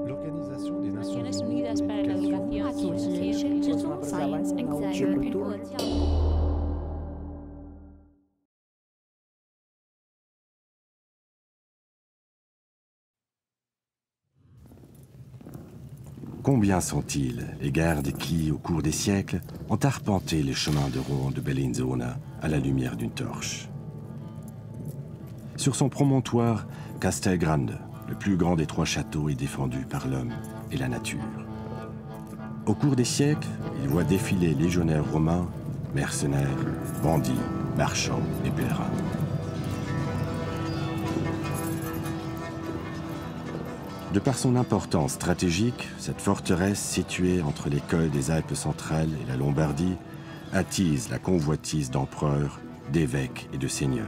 L'Organisation des Nations Naciones Unies Unidas para la Educación, Science, Anxiety, and Culture. Combien sont-ils, les gardes qui, au cours des siècles, ont arpenté les chemins de ronde de Bellinzona à la lumière d'une torche? Sur son promontoire, Castelgrande, le plus grand des 3 châteaux, est défendu par l'homme et la nature. Au cours des siècles, il voit défiler légionnaires romains, mercenaires, bandits, marchands et pèlerins. De par son importance stratégique, cette forteresse située entre les cols des Alpes centrales et la Lombardie attise la convoitise d'empereurs, d'évêques et de seigneurs.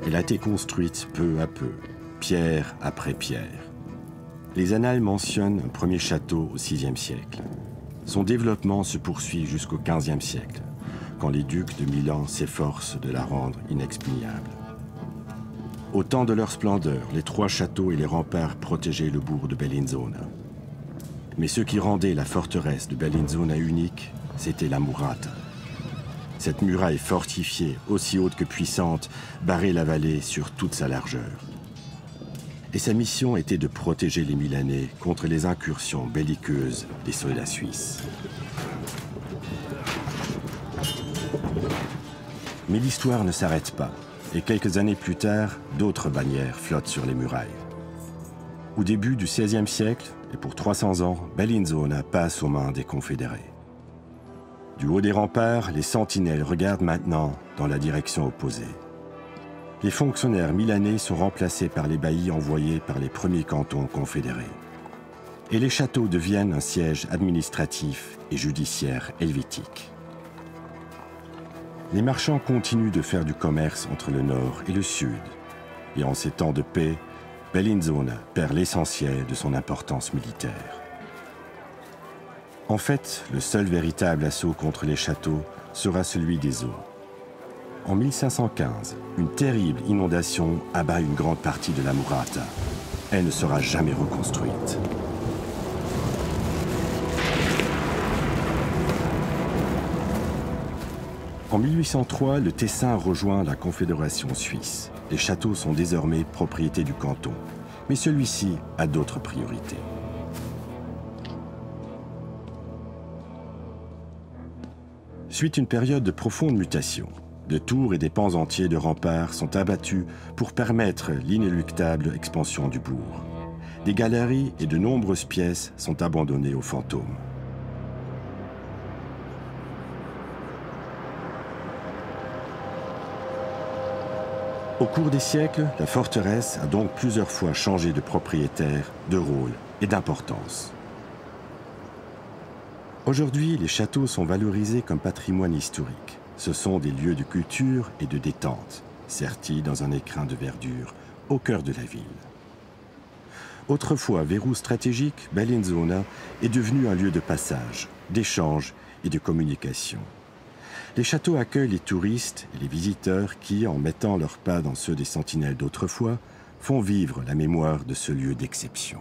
Elle a été construite peu à peu, pierre après pierre. Les annales mentionnent un premier château au VIe siècle. Son développement se poursuit jusqu'au XVe siècle, quand les ducs de Milan s'efforcent de la rendre inexpugnable. Au temps de leur splendeur, les 3 châteaux et les remparts protégeaient le bourg de Bellinzona. Mais ce qui rendait la forteresse de Bellinzona unique, c'était la murata. Cette muraille fortifiée, aussi haute que puissante, barrait la vallée sur toute sa largeur. Et sa mission était de protéger les Milanais contre les incursions belliqueuses des soldats suisses. Mais l'histoire ne s'arrête pas. Et quelques années plus tard, d'autres bannières flottent sur les murailles. Au début du XVIe siècle, et pour 300 ans, Bellinzona passe aux mains des confédérés. Du haut des remparts, les sentinelles regardent maintenant dans la direction opposée. Les fonctionnaires milanais sont remplacés par les baillis envoyés par les premiers cantons confédérés. Et les châteaux deviennent un siège administratif et judiciaire helvétique. Les marchands continuent de faire du commerce entre le nord et le sud. Et en ces temps de paix, Bellinzona perd l'essentiel de son importance militaire. En fait, le seul véritable assaut contre les châteaux sera celui des eaux. En 1515, une terrible inondation abat une grande partie de la murata. Elle ne sera jamais reconstruite. En 1803, le Tessin rejoint la Confédération suisse. Les châteaux sont désormais propriété du canton, mais celui-ci a d'autres priorités. Suite une période de profonde mutation. De tours et des pans entiers de remparts sont abattus pour permettre l'inéluctable expansion du bourg. Des galeries et de nombreuses pièces sont abandonnées aux fantômes. Au cours des siècles, la forteresse a donc plusieurs fois changé de propriétaire, de rôle et d'importance. Aujourd'hui, les châteaux sont valorisés comme patrimoine historique. Ce sont des lieux de culture et de détente, sertis dans un écrin de verdure au cœur de la ville. Autrefois verrou stratégique, Bellinzona est devenu un lieu de passage, d'échange et de communication. Les châteaux accueillent les touristes et les visiteurs qui, en mettant leurs pas dans ceux des sentinelles d'autrefois, font vivre la mémoire de ce lieu d'exception.